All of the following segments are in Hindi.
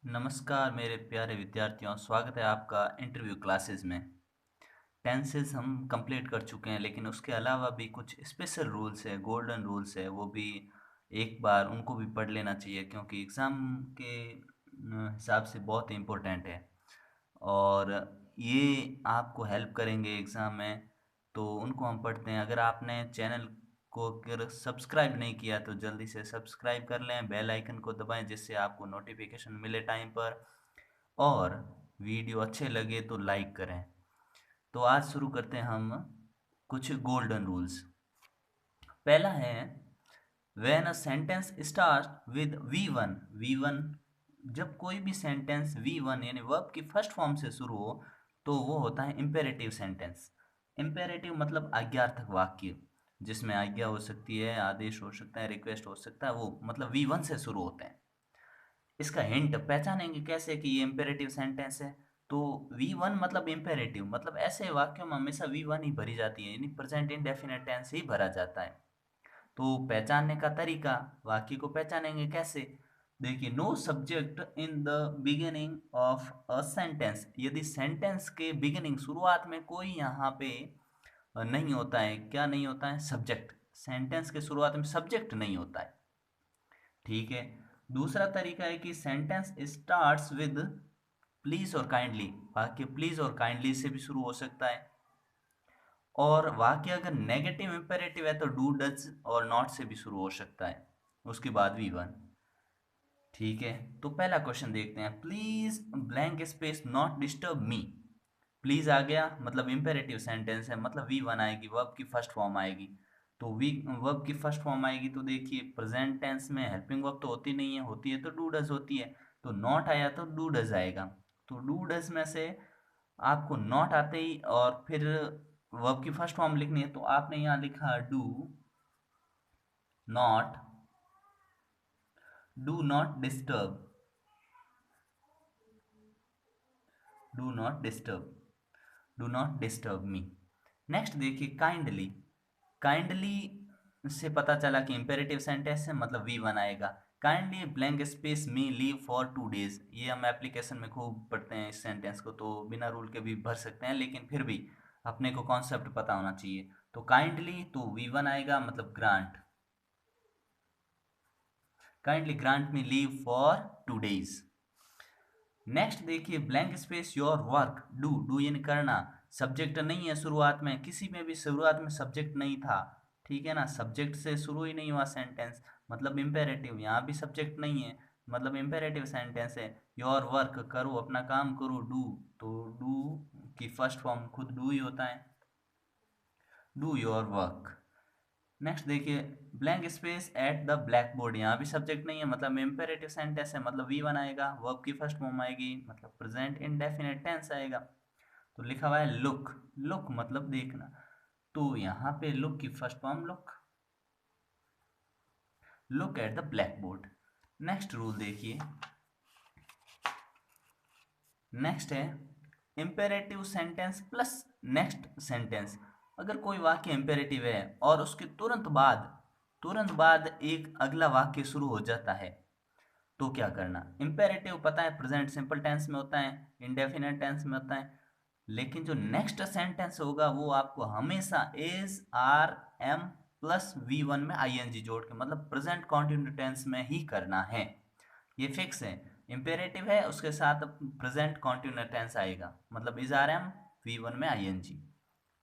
नमस्कार मेरे प्यारे विद्यार्थियों, स्वागत है आपका इंटरव्यू क्लासेस में। टेंसेस हम कंप्लीट कर चुके हैं, लेकिन उसके अलावा भी कुछ स्पेशल रूल्स है, गोल्डन रूल्स है, वो भी एक बार उनको भी पढ़ लेना चाहिए क्योंकि एग्ज़ाम के हिसाब से बहुत इम्पोर्टेंट है। और ये आपको हेल्प करेंगे एग्ज़ाम में, तो उनको हम पढ़ते हैं। अगर आपने चैनल को अगर सब्सक्राइब नहीं किया तो जल्दी से सब्सक्राइब कर लें, बेल आइकन को दबाएं जिससे आपको नोटिफिकेशन मिले टाइम पर, और वीडियो अच्छे लगे तो लाइक करें। तो आज शुरू करते हैं हम कुछ गोल्डन रूल्स। पहला है, when a sentence start with V one, जब कोई भी सेंटेंस वी वन यानी वर्ब की फर्स्ट फॉर्म से शुरू हो तो वो होता है इम्पेरेटिव सेंटेंस। इम्पेरेटिव मतलब आज्ञार्थक वाक्य, जिसमें आज्ञा हो सकती है, आदेश हो सकता है, रिक्वेस्ट हो सकता है, वो मतलब वी वन से शुरू होते हैं। इसका हिंट पहचानेंगे कैसे कि ये इम्पेरेटिव सेंटेंस है? तो वी वन मतलब इम्पेरेटिव, मतलब ऐसे वाक्यों में हमेशा वी वन ही भरी जाती है, यानी प्रेजेंट इंडेफिनिट टेंस ही भरा जाता है। तो पहचानने का तरीका, वाक्य को पहचानेंगे कैसे? देखिए, no subject in the beginning of a sentence, यदि सेंटेंस के बिगिनिंग शुरुआत में कोई यहाँ पे नहीं होता है। क्या नहीं होता है? सब्जेक्ट। सेंटेंस के शुरुआत में सब्जेक्ट नहीं होता है। ठीक है। दूसरा तरीका है कि सेंटेंस स्टार्ट्स विद प्लीज और काइंडली, वाक्य प्लीज और काइंडली से भी शुरू हो सकता है। और वाक्य अगर नेगेटिव इंपेरेटिव है तो डू डज और नॉट से भी शुरू हो सकता है, उसके बाद वी वन। ठीक है, तो पहला क्वेश्चन देखते हैं। Please blank space not disturb me. Please आ गया, मतलब इंपेरेटिव सेंटेंस है, मतलब वी वन आएगी, वर्ब की फर्स्ट फॉर्म आएगी। तो वी वर्ब की फर्स्ट फॉर्म आएगी तो देखिए, प्रेजेंट टेंस में हेल्पिंग वर्ब तो होती नहीं है, होती है तो डू डज होती है। तो नॉट आया तो डू डज आएगा। तो डू डज में से आपको नॉट आते ही और फिर वर्ब की फर्स्ट फॉर्म लिखनी है, तो आपने यहाँ लिखा not do not disturb, do not disturb, do not disturb me. Next देखिए, काइंडली। काइंडली से पता चला कि इंपेरेटिव सेंटेंस है, मतलब वी वन आएगा। Kindly blank space me leave for 2 days, ये हम एप्लीकेशन में खूब पढ़ते हैं इस सेंटेंस को, तो बिना रूल के भी भर सकते हैं, लेकिन फिर भी अपने को कॉन्सेप्ट पता होना चाहिए। तो काइंडली तो वी वन आएगा, मतलब grant. Kindly grant me leave for 2 days। Next देखिए, blank space your work. Do यानी करना, सब्जेक्ट नहीं है शुरुआत में, किसी में भी शुरुआत में सब्जेक्ट नहीं था। ठीक है ना, सब्जेक्ट से शुरू ही नहीं हुआ सेंटेंस, मतलब इम्पेरेटिव। यहाँ भी सब्जेक्ट नहीं है, मतलब इम्पेरेटिव सेंटेंस है। योर वर्क, करो अपना काम करो। डू, तो डू की फर्स्ट फॉर्म खुद डू ही होता है, डू योर वर्क। नेक्स्ट देखिए, blank space at the black board, यहाँ भी सब्जेक्ट नहीं है, मतलब इम्पेरेटिव सेंटेंस है, मतलब वी वन आएगा, वर्ब की फर्स्ट फॉर्म आएगी, मतलब प्रेजेंट इंडेफिनिट टेंस आएगा। तो लिखा हुआ है लुक। लुक मतलब देखना, तो यहाँ पे लुक की first form look, look at the black board. Next rule देखिए, नेक्स्ट है imperative sentence plus next sentence. अगर कोई वाक्य इम्पेरेटिव है और उसके तुरंत बाद एक अगला वाक्य शुरू हो जाता है, तो क्या करना? इम्पेरेटिव पता है प्रेजेंट सिंपल टेंस में होता है, इंडेफिनिट टेंस में होता है, लेकिन जो नेक्स्ट सेंटेंस होगा वो आपको हमेशा is are am plus V one में आईएनजी जोड़ के, मतलब प्रेजेंट कॉन्टिन्यूस टेंस में ही करना है। ये फिक्स है। इम्पेरेटिव है, उसके साथ प्रेजेंट कॉन्टिन्यूस टेंस आएगा, मतलब is are am V one में आईएनजी।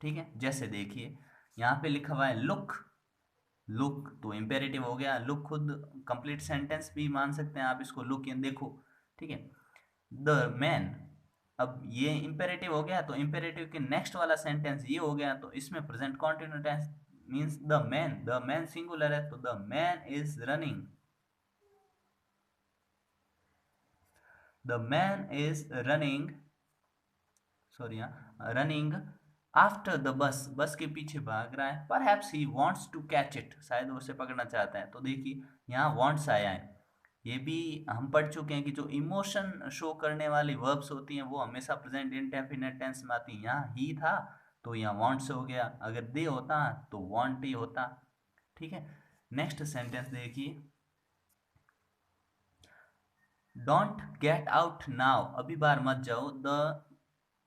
ठीक है, जैसे देखिए यहाँ पे लिखा हुआ है लुक। लुक तो इम्पेरेटिव हो गया, लुक खुद कंप्लीट सेंटेंस भी मान सकते हैं आप इसको, लुक इन देखो। ठीक है, द मैन, अब ये इम्पेरेटिव हो गया, तो इम्पेरेटिव के नेक्स्ट वाला सेंटेंस ये हो गया, तो इसमें present continuous tense means the man singular है, तो the man is running, the man is running, sorry, running after the bus, bus के पीछे भाग रहा है। Perhaps he wants to catch it, शायद वो उसे पकड़ना चाहता है। तो देखिए यहाँ वांट्स आया है, ये भी हम पढ़ चुके हैं कि जो इमोशन शो करने वाली वर्ब्स होती हैं वो हमेशा प्रेजेंट इंडेफिनिट टेंस में आती हैं। यहाँ ही था तो यहाँ वांट्स हो गया, अगर दे होता तो वांट ही होता। ठीक है, नेक्स्ट सेंटेंस देखिए, डोंट गेट आउट नाउ, अभी बाहर मत जाओ। द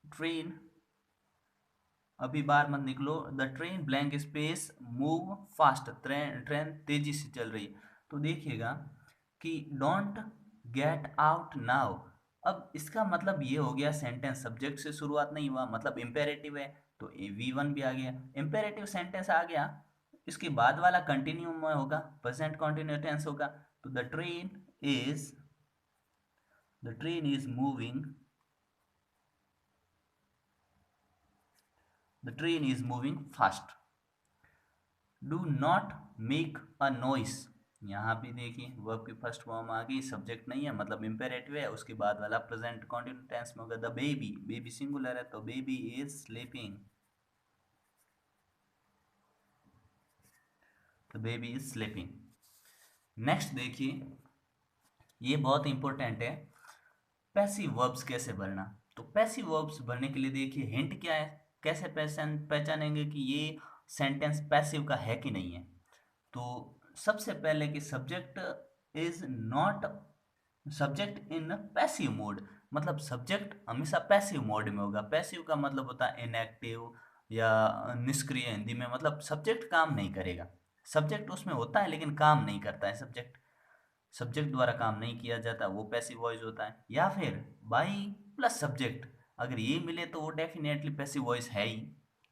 ट्रेन, अभी बाहर मत निकलो। The train blank space move fast, train train तेजी से चल रही है। तो देखिएगा कि डोंट गेट आउट नाउ, अब इसका मतलब ये हो गया सेंटेंस सब्जेक्ट से शुरुआत नहीं हुआ, मतलब इम्पेरेटिव है, तो V1 भी आ गया। इम्पेरेटिव सेंटेंस आ गया, इसके बाद वाला कंटिन्यू में होगा, प्रेजेंट कंटिन्यू टेंस होगा। तो is the train is moving, the train is moving fast. Do not make a noise, यहाँ भी देखिए वर्ब की फर्स्ट फॉर्म आ गई, सब्जेक्ट नहीं है मतलब इम्पेरेटिव है, उसके बाद वाला प्रेजेंट कंटिन्यू टेंस में होगा। द बेबी, बेबी सिंगुलर है तो baby is sleeping, the baby is sleeping. Next देखिए, ये बहुत इंपॉर्टेंट है, पैसिव वर्ब्स कैसे भरना। तो पैसिव वर्ब्स भरने के लिए देखिए हिंट क्या है, कैसे पहचानेंगे कि ये सेंटेंस पैसिव का है कि नहीं है। तो सबसे पहले कि subject is not, subject in passive mode, मतलब सब्जेक्ट हमेशा पैसिव मोड में होगा। पैसिव का मतलब होता है इनएक्टिव या निष्क्रिय, हिंदी में मतलब सब्जेक्ट काम नहीं करेगा। सब्जेक्ट उसमें होता है लेकिन काम नहीं करता है, सब्जेक्ट सब्जेक्ट द्वारा काम नहीं किया जाता, वो पैसिव वॉइस होता है। या फिर बाई प्लस सब्जेक्ट, अगर ये मिले तो वो डेफिनेटली पैसिव वॉइस है ही।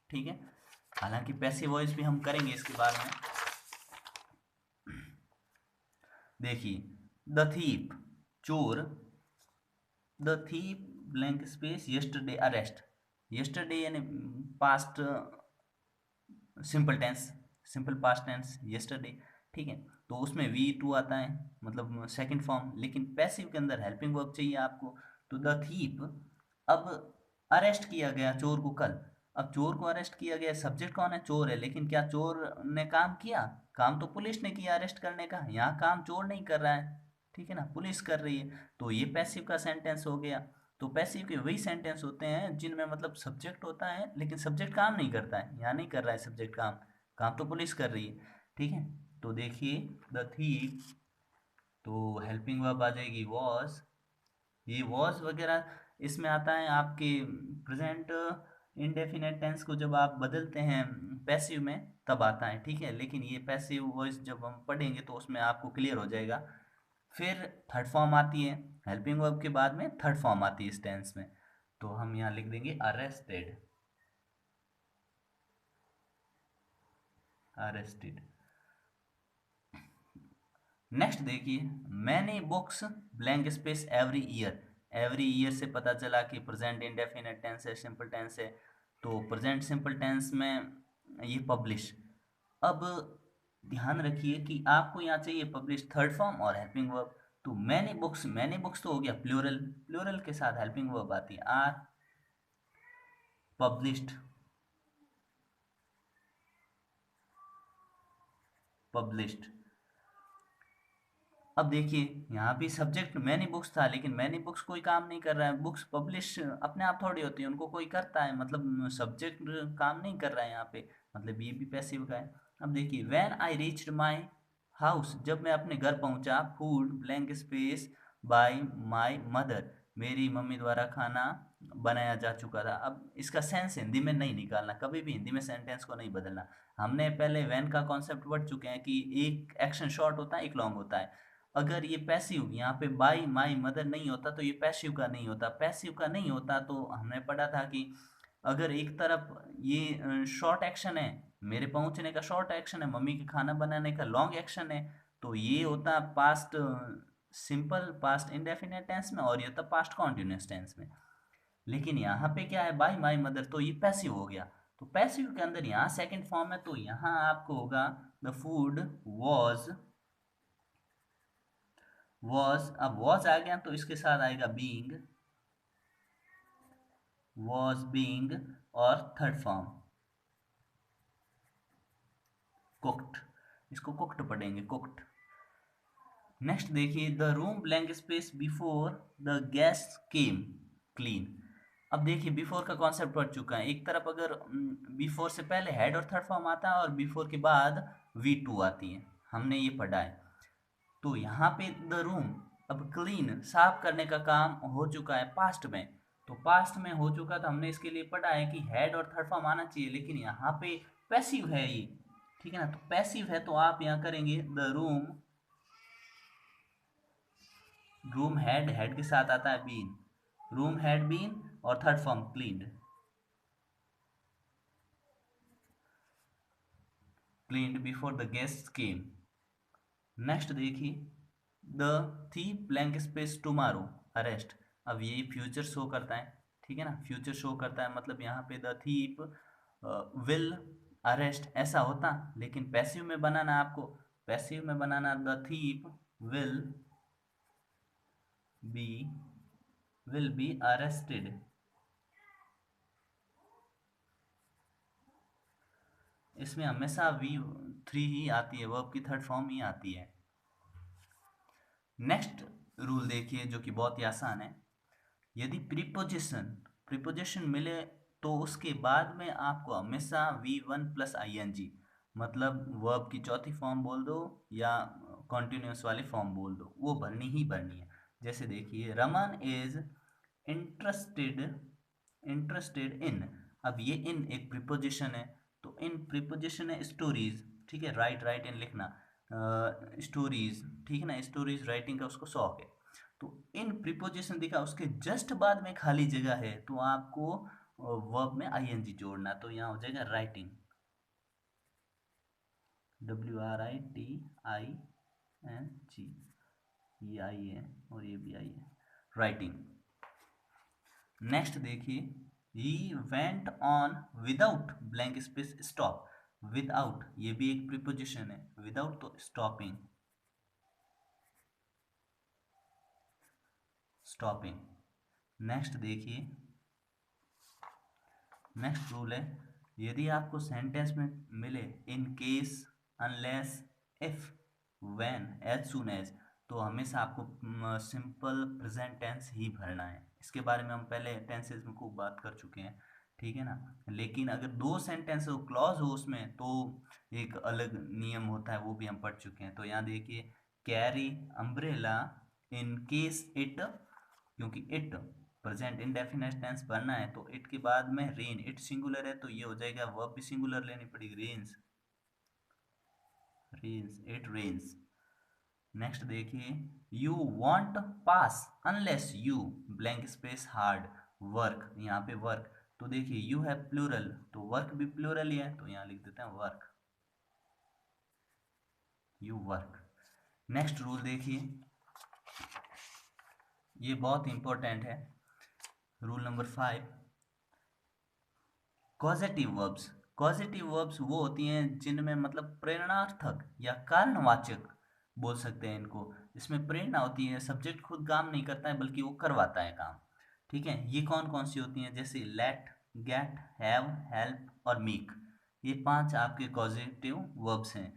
ठीक है, हालांकि पैसिव वॉइस भी हम करेंगे इसके बाद में। देखिए द थीप, चोर, the thief blank space yesterday arrest, yesterday यानी past simple tense, simple past tense yesterday. ठीक है, तो उसमें V2 आता है मतलब सेकंड फॉर्म, लेकिन पैसिव के अंदर हेल्पिंग वर्ब चाहिए आपको। तो द थीप, अब अरेस्ट किया गया चोर को कल, अब चोर को अरेस्ट किया गया, सब्जेक्ट कौन है, चोर है, लेकिन क्या चोर ने काम किया, काम तो पुलिस ने किया अरेस्ट करने का, यहाँ काम चोर नहीं कर रहा है, ठीक है ना, पुलिस कर रही है। तो ये पैसिव का सेंटेंस हो गया। तो पैसिव के वही सेंटेंस होते हैं जिनमें मतलब सब्जेक्ट होता है लेकिन सब्जेक्ट काम नहीं करता है, यहाँ नहीं कर रहा है सब्जेक्ट काम, काम तो पुलिस कर रही है। ठीक है, तो देखिए द थीप, तो हेल्पिंग वर्ब आ जाएगी वॉज, ये वॉज वगैरह इसमें आता है आपके प्रेजेंट इंडेफिनेट टेंस को जब आप बदलते हैं पैसिव में तब आता है। ठीक है, लेकिन ये पैसिव वॉइस जब हम पढ़ेंगे तो उसमें आपको क्लियर हो जाएगा। फिर थर्ड फॉर्म आती है, हेल्पिंग वर्ब के बाद में थर्ड फॉर्म आती है इस टेंस में, तो हम यहाँ लिख देंगे अरेस्टेड, अरेस्टेड। नेक्स्ट देखिए many books blank space every year, every year से पता चला कि प्रेजेंट इंडेफिनिट टेंस है, सिंपल टेंस है, तो प्रेजेंट सिंपल टेंस में ये पब्लिश। अब ध्यान रखिए कि आपको यहाँ चाहिए पब्लिश थर्ड फॉर्म और हेल्पिंग वर्ब। तो मैनी बुक्स तो हो गया प्लूरल, प्लूरल के साथ हेल्पिंग वर्ब आती है आर पब्लिश्ड, पब्लिश्ड। अब देखिए यहाँ भी सब्जेक्ट मैनी बुक्स था, लेकिन मैनी बुक्स कोई काम नहीं कर रहा है, बुक्स पब्लिश अपने आप थोड़ी होती है, उनको कोई करता है, मतलब सब्जेक्ट काम नहीं कर रहा है यहाँ पे, मतलब ये भी पैसिव का है। अब देखिए when I reached my house, जब मैं अपने घर पहुंचा, food blank space by my mother, मेरी मम्मी द्वारा खाना बनाया जा चुका था। अब इसका सेंस हिंदी में नहीं निकालना, कभी भी हिंदी में सेंटेंस को नहीं बदलना। हमने पहले वैन का कॉन्सेप्ट पढ़ चुके हैं कि एक एक्शन शॉर्ट होता है एक लॉन्ग होता है। अगर ये पैसिव यहाँ पे बाई माई मदर नहीं होता तो ये पैसिव का नहीं होता, पैसिव का नहीं होता तो हमने पढ़ा था कि अगर एक तरफ ये शॉर्ट एक्शन है, मेरे पहुंचने का शॉर्ट एक्शन है, मम्मी के खाना बनाने का लॉन्ग एक्शन है, तो ये होता past simple past indefinite tense में और ये होता पास्ट कॉन्टिन्यूस टेंस में। लेकिन यहाँ पे क्या है बाई माई मदर, तो ये पैसिव हो गया। तो पैसिव के अंदर यहाँ सेकंड फॉर्म है, तो यहाँ आपको होगा द फूड वॉज, अब वॉज आ गया तो इसके साथ आएगा बीइंग, वॉज बीइंग, और थर्ड फॉर्म कुक्ड, इसको कुक्ड पढ़ेंगे कुक्ड। नेक्स्ट देखिए the room blank space before the guest came clean. अब देखिए बिफोर का कॉन्सेप्ट पढ़ चुका है, एक तरफ अगर बिफोर से पहले हेड और थर्ड फॉर्म आता है और बिफोर के बाद V2 आती है, हमने ये पढ़ा है। तो यहाँ पे द रूम, अब क्लीन साफ करने का काम हो चुका है पास्ट में, तो पास्ट में हो चुका तो हमने इसके लिए पढ़ा है कि हैड और थर्ड फॉर्म आना चाहिए, लेकिन यहाँ पे पैसिव है ये, ठीक है ना। तो पैसिव है तो आप यहाँ करेंगे the room, room had, had के साथ आता है बीन, रूम हैड बीन और third form cleaned, cleaned before the guest came. Next देखिए, the thief blank space tomorrow arrest. अब ये फ्यूचर शो करता है, ठीक है ना, फ्यूचर शो करता है, मतलब यहाँ पे द थीप विल अरेस्ट ऐसा होता, लेकिन पैसिव में बनाना आपको, पैसिव में बनाना the thief will be, will be arrested. इसमें हमेशा V3 ही आती है, वर्ब की थर्ड फॉर्म ही आती है। नेक्स्ट रूल देखिए जो कि बहुत ही आसान है, यदि प्रीपोजिशन प्रीपोजिशन मिले तो उसके बाद में आपको हमेशा V1 प्लस ING, मतलब वर्ब की चौथी फॉर्म बोल दो या कॉन्टिन्यूस वाली फॉर्म बोल दो, वो भरनी ही भरनी है। जैसे देखिए, Raman is interested, interested in, अब ये इन एक प्रीपोजिशन है, तो इन प्रीपोजिशन है स्टोरीज, ठीक है, राइट राइट इन लिखना, स्टोरीज, ठीक है ना, स्टोरीज राइटिंग का उसको शौक है, तो इन प्रीपोजिशन दिखा, उसके जस्ट बाद में खाली जगह है तो आपको वर्ब में ING जोड़ना, तो यहाँ हो जाएगा राइटिंग, WRITING, ये आई है और ये भी आई है, राइटिंग। नेक्स्ट देखिए, he went on without blank space stop, without ये भी एक प्रीपोजिशन है, विदाउट तो स्टॉपिंग, स्टॉपिंग। नेक्स्ट देखिए, नेक्स्ट रूल है, यदि आपको सेंटेंस में मिले in case, unless, if, when, as soon as, तो हमेशा आपको सिंपल प्रेजेंट टेंस ही भरना है। इसके बारे में हम पहले टेंसेस में खूब बात कर चुके हैं, ठीक है ना। लेकिन अगर दो सेंटेंस हो, क्लॉज हो उसमें, तो एक अलग नियम होता है, वो भी हम पढ़ चुके हैं। तो यहाँ देखिए, carry umbrella in case it, क्योंकि इट प्रेजेंट इंडेफिनिट टेंस भरना है, तो इट के बाद में रेन, इट सिंगुलर है तो ये हो जाएगा, वर्ब भी सिंगुलर लेनी पड़ेगी, rains, rains, it rains. Next देखिए, you won't pass unless you blank space hard work, यहाँ पे वर्क, तो देखिए यू है प्लूरल तो वर्क भी प्लूरल ही है, तो यहाँ लिख देते हैं work, you work. Next rule देखिए, ये बहुत इंपॉर्टेंट है, rule number 5, causative verbs. Causative verbs वो होती हैं जिनमें मतलब प्रेरणार्थक या कारणवाचक बोल सकते हैं इनको, इसमें प्रेरणा होती है, सब्जेक्ट खुद काम नहीं करता है बल्कि वो करवाता है काम, ठीक है। ये कौन कौन सी होती हैं, जैसे लेट, गेट, हैव, हेल्प और मीक, ये 5 आपके कॉजेटिव वर्ब्स हैं।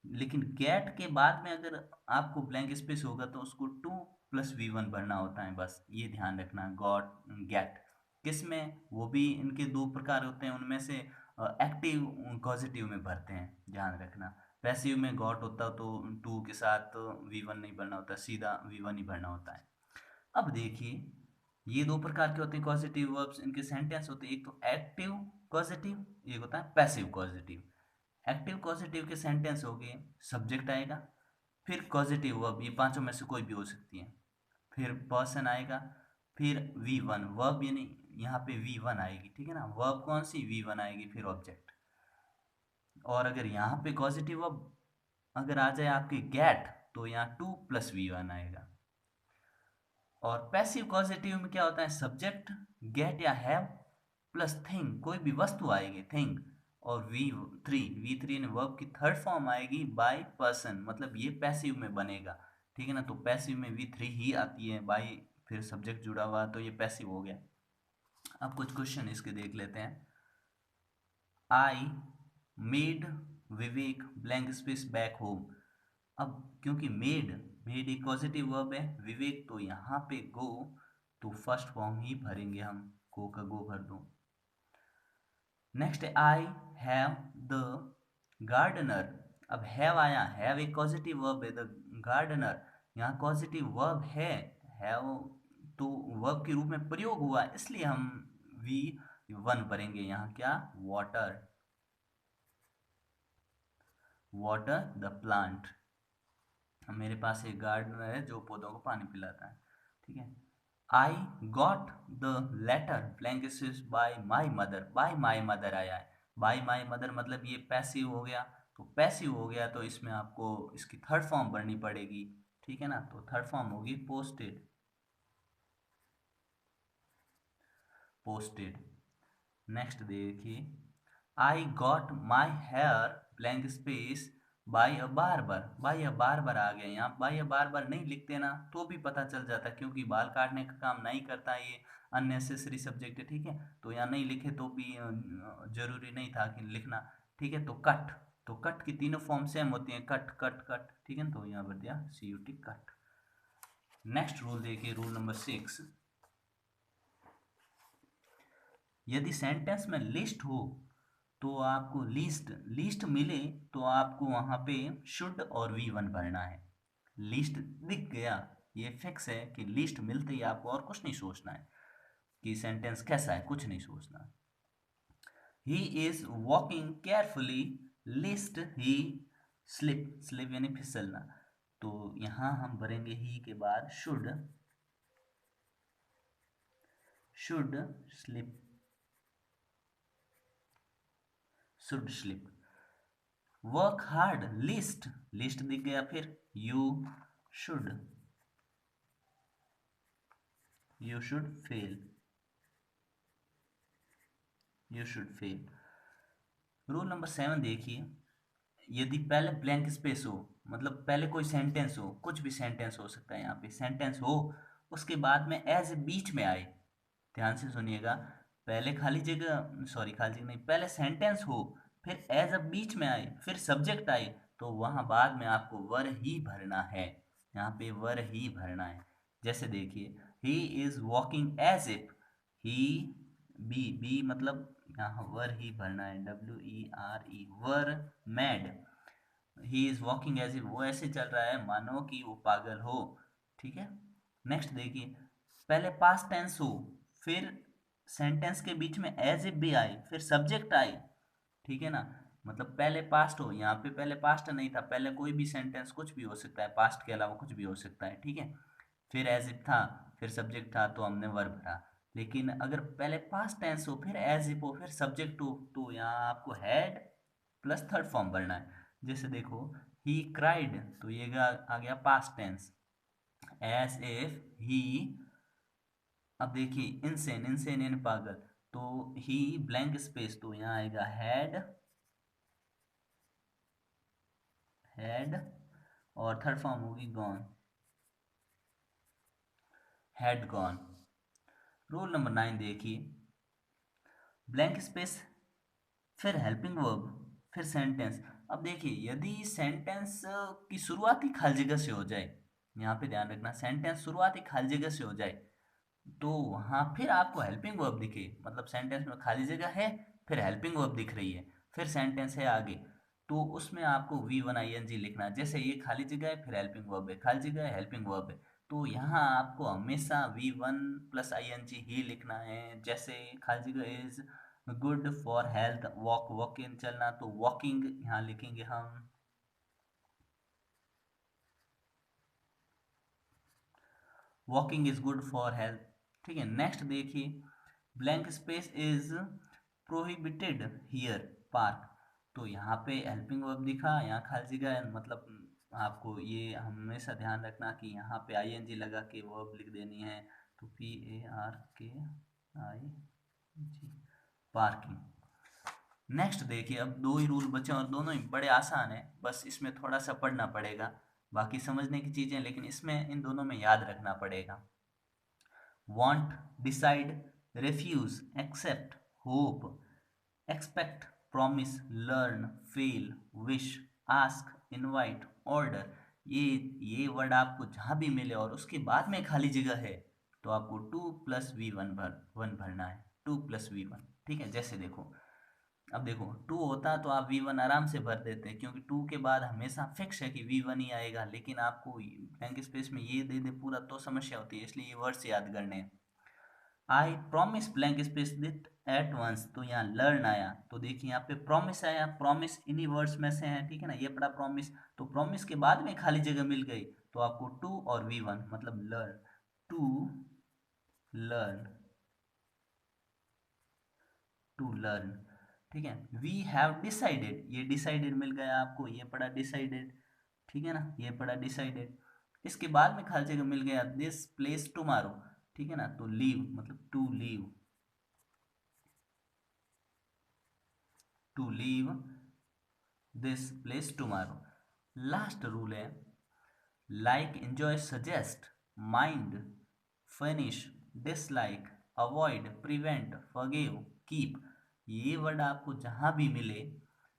लेकिन गेट के बाद में अगर आपको ब्लैंक स्पेस होगा तो उसको 2 + V1 भरना होता है, बस ये ध्यान रखना, गॉट, गेट। किस में, वो भी इनके 2 प्रकार होते हैं, उनमें से एक्टिव पॉजिटिव में भरते हैं, ध्यान रखना। पैसिव में गॉट होता तो 2 के साथ V1 नहीं भरना होता, सीधा V1 ही भरना होता है। अब देखिए, ये 2 प्रकार के होते हैं पॉजिटिव वर्ब्स, इनके सेंटेंस होते हैं, एक तो एक्टिव पॉजिटिव, एक होता है पैसिव पॉजिटिव। एक्टिव पॉजिटिव के सेंटेंस हो गए, सब्जेक्ट आएगा, फिर पॉजिटिव वर्ब, ये पांचों में से कोई भी हो सकती है, फिर पर्सन आएगा, फिर V1 वर्ब, यानी यहाँ पे V1 आएगी, ठीक है ना, वर्ब कौन सी, V1 आएगी, फिर ऑब्जेक्ट। और अगर यहाँ पे पॉजिटिव वर्ब अगर आ जाए आपके गेट, तो यहाँ 2 + V1 आएगा। और पैसिव पॉजिटिव में क्या होता है, सब्जेक्ट गेट या हैव प्लस थिंग, कोई भी वस्तु आएगी, थिंग, और V3 ने वर्ब की थर्ड फॉर्म आएगी बाय पर्सन, मतलब ये पैसिव में बनेगा, ठीक है ना। तो पैसिव में V3 ही आती है, बाय फिर सब्जेक्ट जुड़ा हुआ, तो ये पैसिव हो गया। अब कुछ क्वेश्चन इसके देख लेते हैं। I made Vivek blank space back home, अब क्योंकि मेड, मेड एक पॉजिटिव वर्ब है, विवेक तो यहाँ पे गो, तो फर्स्ट फॉर्म ही भरेंगे हम, गो का गो भर दो। Next, I have the gardener, अब हैव आया, हैव एक पॉजिटिव वर्ब है, द गार्डनर, यहाँ कॉजेटिव वर्ब है वो, तो वर्ब के रूप में प्रयोग हुआ, इसलिए हम वी वन भरेंगे यहाँ। क्या? Water, water the plant. मेरे पास एक गार्डनर है जो पौधों को पानी पिलाता है, ठीक है। I got the letter blank space by my mother, by my mother आया है। बाय माई मदर मतलब ये पैसिव हो गया, तो पैसिव हो गया तो इसमें आपको इसकी थर्ड फॉर्म भरनी पड़ेगी, ठीक है ना। तो थर्ड फॉर्म होगी पोस्टेड, पोस्टेड। नेक्स्ट देखिए, I got my hair blank space by a barber, by a barber आ गया। यहाँ बाय अ बार्बर नहीं लिखते ना तो भी पता चल जाता, क्योंकि बाल काटने का काम नहीं करता ये, अननेसेसरी सब्जेक्ट है, ठीक है। तो यहाँ नहीं लिखे तो भी जरूरी नहीं था कि लिखना, ठीक है। तो कट, तो कट की तीनों फॉर्म सेम होती हैं, कट कट कट, ठीक है। तो यहाँ पर दिया CUT, कट। नेक्स्ट रूल देखिए, रूल नंबर 6। यदि सेंटेंस में लिस्ट हो तो आपको लिस्ट, लिस्ट मिले तो आपको वहां पे शुड और वी वन भरना है। लिस्ट दिख गया, ये फिक्स है कि लिस्ट मिलते ही आपको और कुछ नहीं सोचना है कि सेंटेंस कैसा है, कुछ नहीं सोचना। ही is walking carefully list he slip, slip यानी फिसलना, तो यहां हम भरेंगे ही के बाद should slip, should slip. Work hard list, list दिख गया, फिर you should, you should fail, you should fail. Rule number 7 देखिए, यदि पहले ब्लैंक स्पेस हो, मतलब पहले कोई सेंटेंस हो, कुछ भी सेंटेंस हो सकता है, यहाँ पे सेंटेंस हो, उसके बाद में एज ए बीच में आए, ध्यान से सुनिएगा, पहले खाली जगह, सॉरी खाली जगह नहीं, पहले सेंटेंस हो फिर एज अ बीच में आए फिर सब्जेक्ट आए, तो वहां बाद में आपको वर ही भरना है, यहाँ पे वर ही भरना है। जैसे देखिए, he is walking as if, he, be, be मतलब यहाँ वर ही भरना है, WERE, were mad, he is walking as if, वो ऐसे चल रहा है मानो कि वो पागल हो, ठीक है। नेक्स्ट देखिए, पहले पास्ट टेंस हो फिर सेंटेंस के बीच में एज इफ भी आए फिर सब्जेक्ट आए, ठीक है ना। मतलब पहले पास्ट हो, यहाँ पे पहले पास्ट नहीं था, पहले कोई भी सेंटेंस कुछ भी हो सकता है, पास्ट के अलावा कुछ भी हो सकता है, ठीक है। फिर एज इफ था, फिर सब्जेक्ट था तो हमने वर्ब भरा। लेकिन अगर पहले पास्ट टेंस हो फिर एज इफ हो फिर सब्जेक्ट हो, तो यहाँ आपको हैड प्लस थर्ड फॉर्म भरना है। जैसे देखो, ही क्राइड, तो ये आ गया past tense, as if he, अब देखिए इनसेन, इनसेन यानी पागल, तो ही ब्लैंक स्पेस, तो यहाँ आएगा हैड, हैड, और थर्ड फॉर्म होगी gone, had gone. Rule number 9 देखिए, ब्लैंक स्पेस फिर हेल्पिंग वर्ब फिर सेंटेंस। अब देखिए, यदि सेंटेंस की शुरुआत ही खाली जगह से हो जाए, यहाँ पे ध्यान रखना, सेंटेंस शुरुआत ही खाली जगह से हो जाए, तो वहाँ फिर आपको हेल्पिंग वर्ब दिखे, मतलब सेंटेंस में खाली जगह है फिर हेल्पिंग वर्ब दिख रही है फिर सेंटेंस है आगे, तो उसमें आपको V1 ING लिखना है। जैसे ये खाली जगह है फिर हेल्पिंग वर्ब है, खाली जगह है हेल्पिंग वर्ब है, तो यहाँ आपको हमेशा V1 + ING ही लिखना है। जैसे खाली जगह is good for health, walk, walk in चलना, तो वॉकिंग यहाँ लिखेंगे हम, walking is good for health, ठीक है। नेक्स्ट देखिए, blank space is prohibited here park, तो यहाँ पे हेल्पिंग वर्ब दिखा, यहाँ खाली जगह है, मतलब आपको ये हमेशा ध्यान रखना कि यहाँ पे ING लगा के वर्ब लिख देनी है, तो PARKING, पार्किंग। नेक्स्ट देखिए, अब दो ही रूल बचे और दोनों ही बड़े आसान है, बस इसमें थोड़ा सा पढ़ना पड़ेगा, बाकी समझने की चीजें, लेकिन इसमें इन दोनों में याद रखना पड़ेगा। want, decide, refuse, accept, hope, expect, promise, learn, fail, wish, ask, invite, order, ये वर्ड आपको जहां भी मिले और उसके बाद में खाली जगह है, तो आपको 2 + V1 वन भरना है, 2 + V1, ठीक है। जैसे देखो, अब देखो टू होता तो आप V1 आराम से भर देते, क्योंकि टू के बाद हमेशा फिक्स है कि V1 ही आएगा, लेकिन आपको ब्लैंक स्पेस में ये दे दे पूरा तो समस्या होती है, इसलिए ये वर्ड्स याद करने हैं। I promise blank space did at once, तो यहाँ लर्न आया, तो देखिए यहाँ पे प्रॉमिस आया, प्रॉमिस इन्हीं वर्ड्स में से है, ठीक है ना, ये पड़ा प्रॉमिस, तो प्रॉमिस के बाद में खाली जगह मिल गई, तो आपको टू और V1 मतलब learn, to learn, to learn, ठीक है। वी हैव डिसाइडेड, ये डिसाइडेड मिल गया आपको, ये पड़ा डिसाइडेड, ठीक है ना, ये पड़ा डिसाइडेड। इसके बाद में खाली जगह मिल गया दिस प्लेस टुमारो, ठीक है ना, तो लीव मतलब to leave, to leave this place tomorrow. Last rule है like enjoy suggest mind finish dislike avoid prevent forgive keep, ये वर्ड आपको जहां भी मिले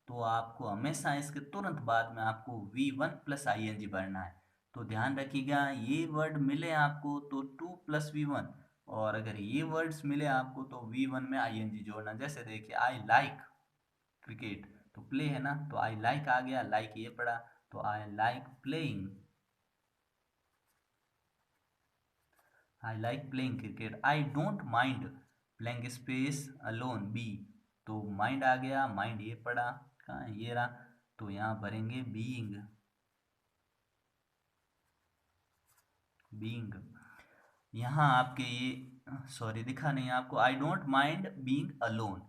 तो आपको हमेशा इसके तुरंत बाद में आपको V1 प्लस ING भरना है। तो ध्यान रखिएगा, ये वर्ड मिले आपको तो टू प्लस V1, और अगर ये वर्ड्स मिले आपको तो V1 में ING जोड़ना। जैसे देखिए आई लाइक क्रिकेट, तो प्ले है ना, तो आई लाइक आ गया, लाइक ये पड़ा, तो I like playing, I like playing cricket. I don't mind blank space alone be, तो माइंड आ गया, माइंड ये पड़ा, कहाँ है? ये रहा, तो यहाँ भरेंगे बीइंग, बीइंग। यहाँ आपके ये सॉरी दिखा नहीं आपको, आई डोंट माइंड बीइंग अलोन,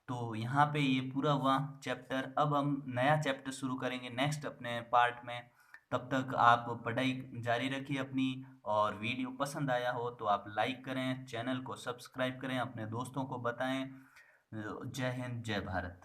तो यहाँ पे ये पूरा हुआ चैप्टर। अब हम नया चैप्टर शुरू करेंगे नेक्स्ट अपने पार्ट में। तब तक आप पढ़ाई जारी रखिए अपनी, और वीडियो पसंद आया हो तो आप लाइक करें, चैनल को सब्सक्राइब करें, अपने दोस्तों को बताएं। जय हिंद, जय भारत।